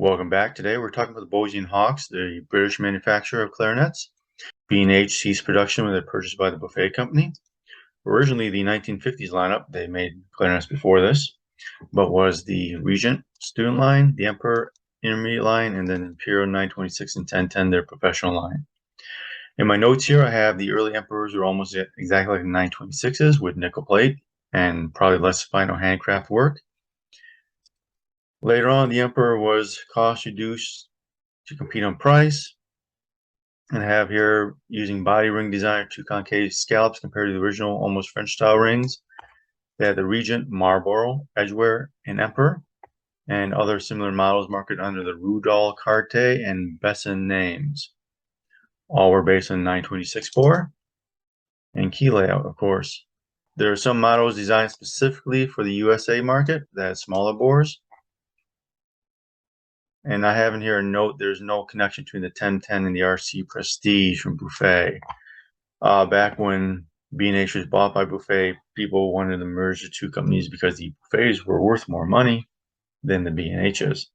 Welcome back. Today we're talking about the Boosey and Hawkes, the British manufacturer of clarinets. B&H ceased production when they were purchased by the Buffet Company. Originally the 1950s lineup, they made clarinets before this, but was the Regent student line, the Emperor intermediate line, and then Imperial 926 and 1010, their professional line. In my notes here, I have the early Emperors were almost exactly like the 926s with nickel plate and probably less final handcraft work. Later on, the Emperor was cost reduced to compete on price, and I have here using body ring design, 2 concave scallops compared to the original almost French style rings. They had the Regent, Marlborough, Edgeware, and Emperor, and other similar models marketed under the Rudol, Carte, and Besson names. All were based on 926 bore and key layout, of course. There are some models designed specifically for the USA market that had smaller bores. And I have in here a note, there's no connection between the 1010 and the RC Prestige from Buffet. Back when B&H was bought by Buffet, people wanted to merge the two companies because the Buffets were worth more money than the B&Hs.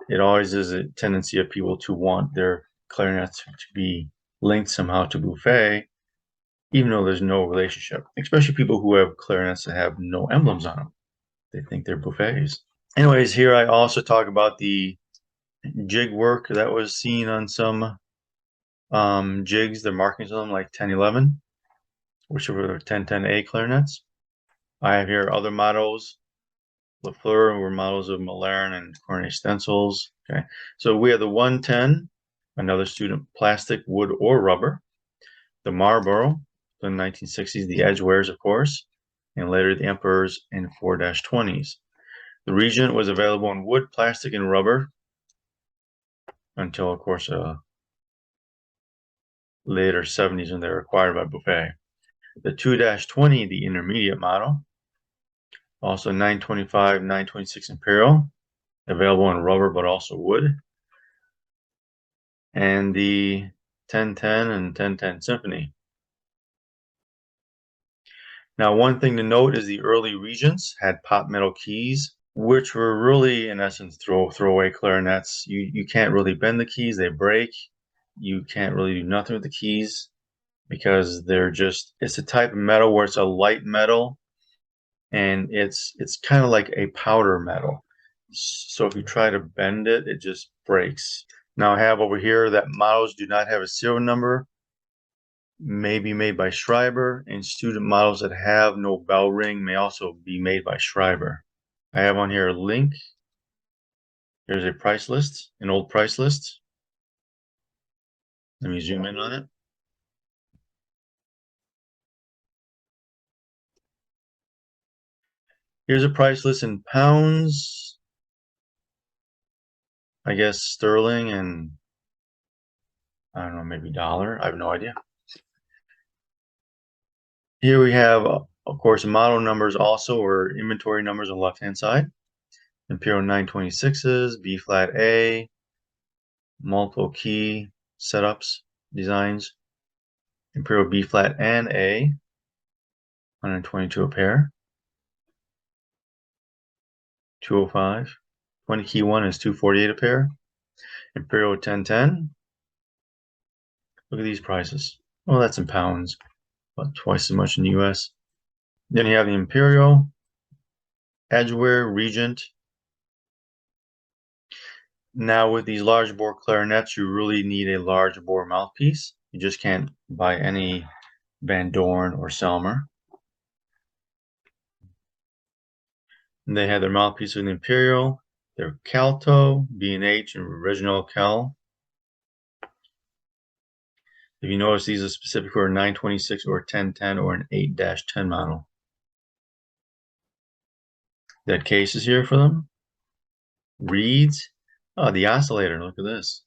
It always is a tendency of people to want their clarinets to be linked somehow to Buffet, even though there's no relationship, especially people who have clarinets that have no emblems on them. They think they're Buffets. Anyways, here I also talk about the jig work that was seen on some jigs. The markings on them like 1011, which were 1010A clarinets. I have here other models. Lafleur were models of Malern and Cornet stencils. Okay, so we have the 110, another student plastic, wood, or rubber. The Marlborough, the 1960s, the Edgewares, of course, and later the Emperors and 4-20s. The Regent was available in wood, plastic, and rubber until, of course, later 70s when they were acquired by Buffet. The 2-20, the intermediate model, also 925, 926 Imperial, available in rubber but also wood, and the 1010 and 1010 Symphony. Now, one thing to note is the early Regents had pot metal keys, which were really, in essence, throwaway clarinets. You can't really bend the keys, they break. You can't really do nothing with the keys because they're just, it's a type of metal where it's a light metal and it's kind of like a powder metal. So if you try to bend it, it just breaks. Now I have over here that models do not have a serial number, may be made by Shreiber, and student models that have no bell ring may also be made by Shreiber. I have on here a link. There's a price list, an old price list. Let me zoom in on it. Here's a price list in pounds, I guess sterling, and I don't know, maybe dollar. I have no idea. Here we have, of course, model numbers also, or inventory numbers on the left-hand side. Imperial 926s, B flat A, multiple key setups, designs. Imperial B flat and A, 122 a pair. 205. 20 key one is 248 a pair. Imperial 1010. Look at these prices. Well, that's in pounds, about twice as much in the US. Then you have the Imperial, Edgeware, Regent. Now with these large bore clarinets, you really need a large bore mouthpiece. You just can't buy any Van Doorn or Selmer. And they had their mouthpiece with the Imperial, their Calto, B&H, and original Cal. If you notice, these are specific for a 926 or 1010 or an 8-10 model. That case is here for them. Reeds. Oh, the oscillator. Look at this.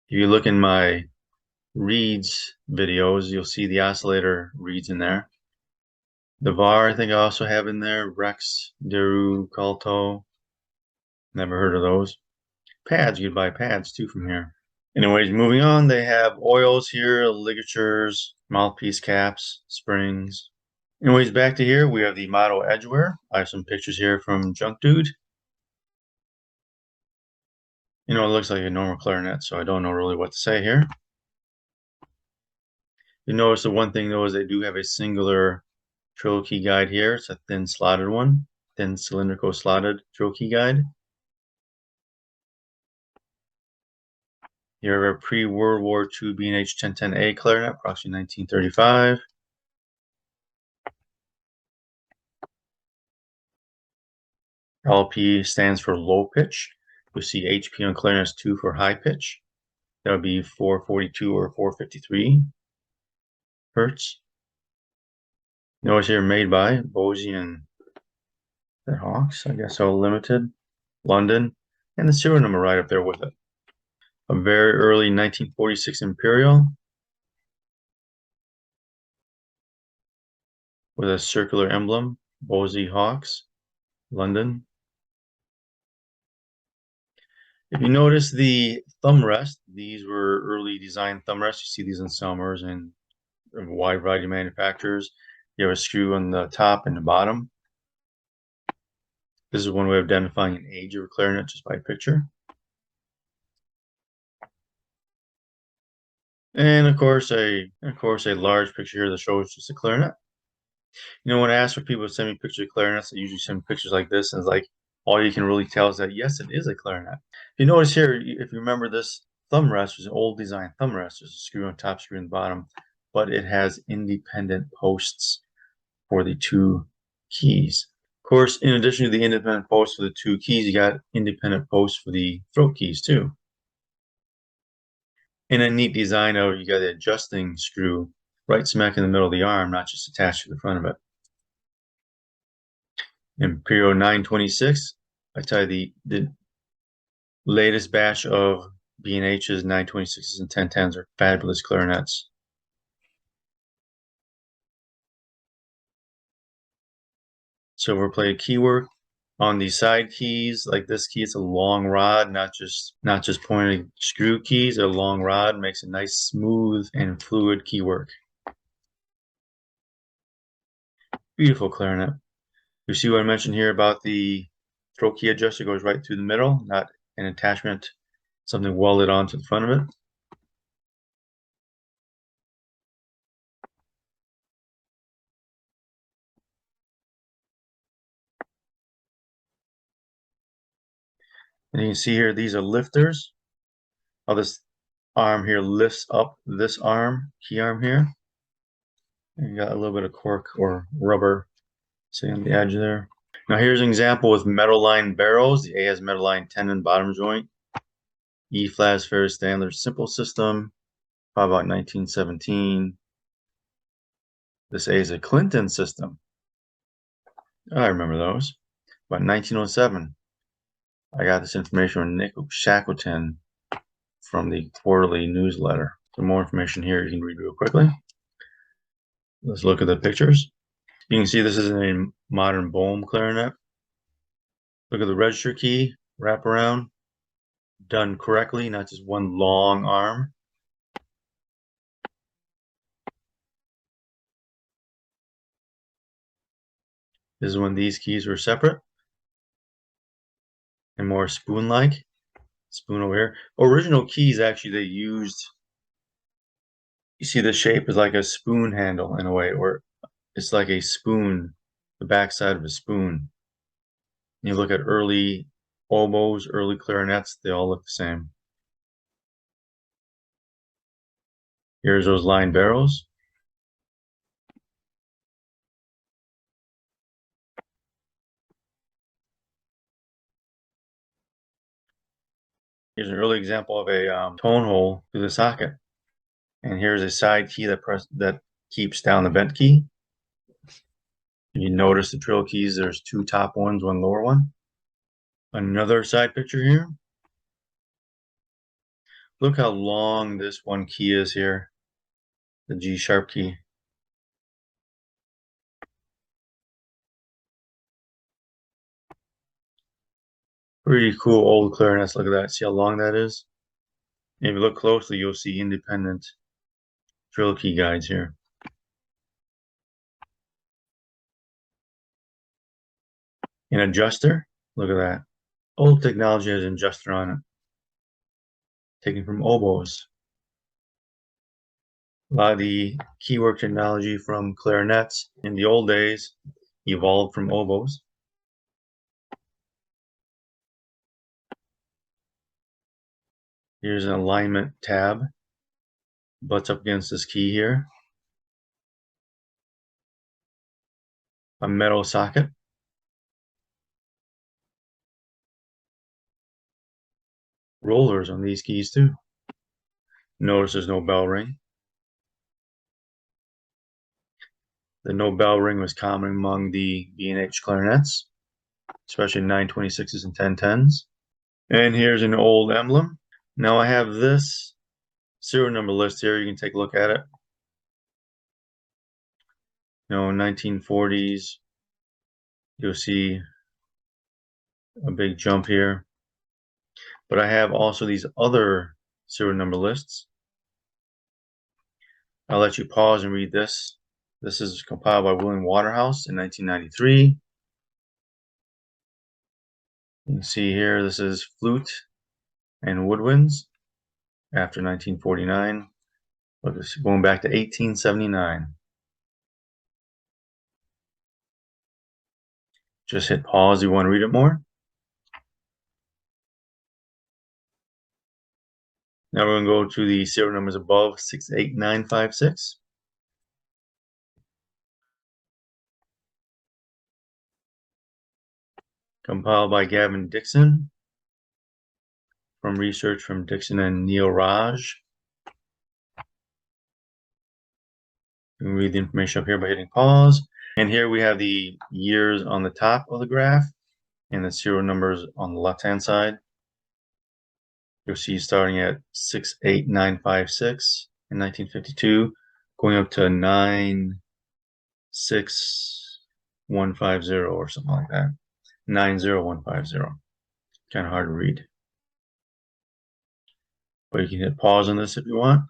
If you look in my reeds videos, you'll see the oscillator reeds in there. The VAR, I think I also have in there. Rex, Deru, Calto. Never heard of those. Pads, you could buy pads too from here. Anyways, moving on, they have oils here, ligatures, mouthpiece caps, springs. Anyways, back to here, we have the model Edgeware. I have some pictures here from Junk Dude. It looks like a normal clarinet, so I don't know really what to say here. You notice the one thing though is they do have a singular trill key guide here. It's a thin slotted one, thin cylindrical slotted trill key guide. You have a pre-World War II B&H 1010A clarinet, approximately 1935. LP stands for low pitch. You'll see HP on clarinets 2 for high pitch. That would be 442 or 453 hertz. Notice here made by Boosey and the Hawks, I guess so, Limited, London, and the serial number right up there with it. A very early 1946 Imperial with a circular emblem, Boosey Hawks, London. If you notice the thumb rest, these were early design thumb rests. You see these in Summers and a wide variety of manufacturers. You have a screw on the top and the bottom. This is one way of identifying an age of a clarinet just by picture. And of course a large picture here that shows just a clarinet. When I ask for people to send me pictures of clarinets, I usually send pictures like this, and it's like all you can really tell is that yes, it is a clarinet. If you notice here, if you remember this thumb rest was an old design thumb rest. There's a screw on top, screw on the bottom, but it has independent posts for the two keys. Of course, in addition to the independent posts for the two keys, you got independent posts for the throat keys too. And a neat design of you got the adjusting screw right smack in the middle of the arm, not just attached to the front of it. Imperial 926. I tell you, the latest batch of B&H's 926s and 1010s are fabulous clarinets. Silver plated keywork on the side keys, like this key. It's a long rod, not just pointed screw keys. A long rod makes a nice, smooth, and fluid keywork. Beautiful clarinet. You see what I mentioned here about the throat key adjuster goes right through the middle, not an attachment, something welded onto the front of it. And you can see here, these are lifters. How this arm here lifts up this arm, key arm here. And you got a little bit of cork or rubber, see on the edge there. Now here's an example with metal lined barrels. The A has metal lined tenon bottom joint. E flat is Ferris Standler's simple system, probably about 1917. This A is a Clinton system. I remember those. About 1907. I got this information from Nick Shackleton from the quarterly newsletter. Some more information here you can read real quickly. Let's look at the pictures. You can see this is a modern Bohm clarinet. Look at the register key, wrap around, done correctly, not just one long arm. This is when these keys were separate and more spoon-like. Spoon over here. Original keys, actually, they used, you see the shape is like a spoon handle in a way, or it's like a spoon, the backside of a spoon. You look at early oboes, early clarinets, they all look the same. Here's those lined barrels. Here's an early example of a tone hole through the socket. And here's a side key that keeps down the bent key. You notice the trill keys, there's two top ones, one lower one. Another side picture here. Look how long this one key is here, the G sharp key. Pretty cool old clarinets. Look at that. See how long that is? And if you look closely, you'll see independent trill key guides here. An adjuster. Look at that. Old technology has an adjuster on it. taken from oboes. A lot of the keywork technology from clarinets in the old days evolved from oboes. Here's an alignment tab, butts up against this key here. A metal socket. Rollers on these keys too. Notice there's no bell ring. The no bell ring was common among the B&H clarinets, especially 926s and 1010s. And here's an old emblem. Now I have this serial number list here. You can take a look at it. 1940s. You'll see a big jump here. But I have also these other serial number lists. I'll let you pause and read this. This is compiled by William Waterhouse in 1993. You can see here, this is flute and woodwinds after 1949. Look, it's going back to 1879. Just hit pause if you want to read it more. Now we're going to go to the serial numbers above, 68956. Compiled by Gavin Dixon from research from Dixon and Neil Raj. You can read the information up here by hitting pause. And here we have the years on the top of the graph and the serial numbers on the left-hand side. You'll see starting at 68956 in 1952, going up to 96150 or something like that. 90150. Kind of hard to read. But you can hit pause on this if you want.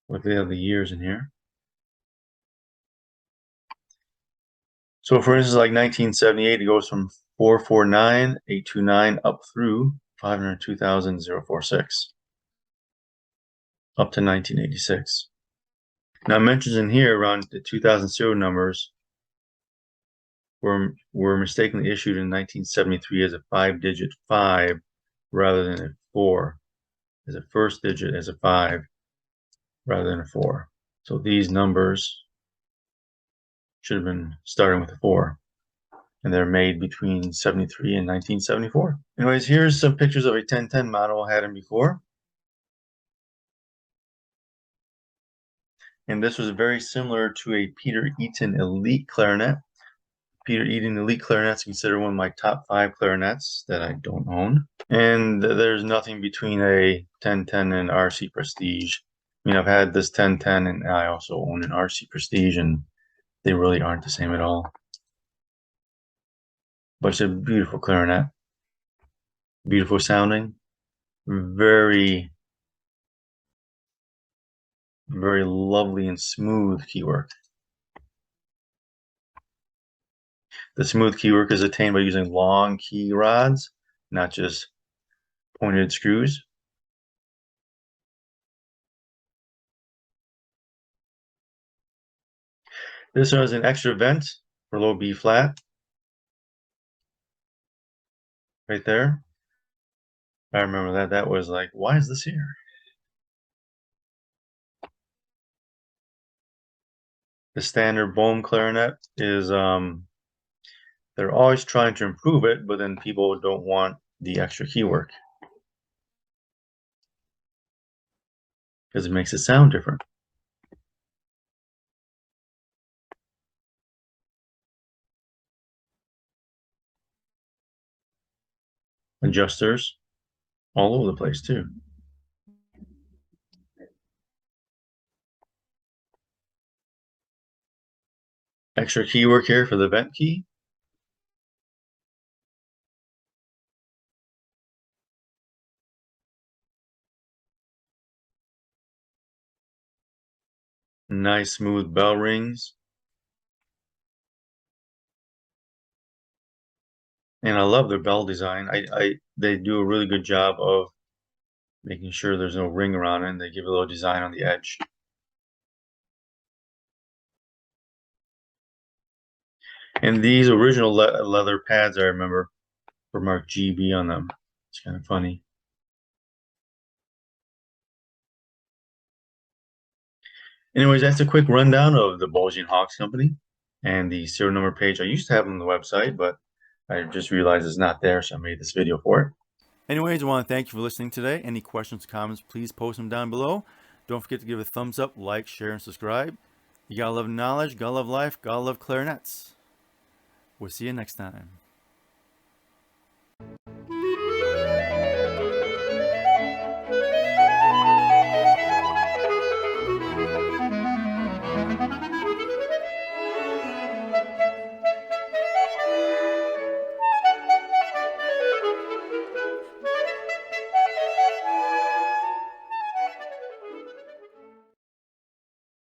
Look, they have the years in here. So for instance, like 1978, it goes from 449,829 up through 502,046 up to 1986. Now it mentions in here around the 2000 serial numbers were mistakenly issued in 1973 as a 5-digit 5 rather than a 4, as a first digit as a 5 rather than a 4. So these numbers should have been starting with a 4, and they're made between 73 and 1974. Anyways, here's some pictures of a 1010 model I had in before. And this was very similar to a Peter Eaton Elite clarinet. Peter Eaton Elite clarinet is considered one of my top 5 clarinets that I don't own. And there's nothing between a 1010 and RC Prestige. I mean, I've had this 1010 and I also own an RC Prestige, and they really aren't the same at all. But it's a beautiful clarinet. Beautiful sounding. Very, very lovely and smooth keywork. The smooth keywork is attained by using long key rods, not just pointed screws. This one has an extra vent for low B flat. Right there. I remember that. That was like, why is this here? The standard Bohm clarinet is, they're always trying to improve it, but then people don't want the extra keywork because it makes it sound different. Adjusters all over the place too. Extra keywork here for the vent key. Nice smooth bell rings. And I love their bell design. They do a really good job of making sure there's no ring around it, and they give a little design on the edge. And these original leather pads, I remember, were marked GB on them. It's kind of funny. Anyways, that's a quick rundown of the Boosey and Hawkes Company and the serial number page. I used to have them on the website, but I just realized it's not there, so I made this video for it. Anyways, I want to thank you for listening today. Any questions, comments, please post them down below. Don't forget to give a thumbs up, like, share, and subscribe. You gotta love knowledge, gotta love life, gotta love clarinets. We'll see you next time.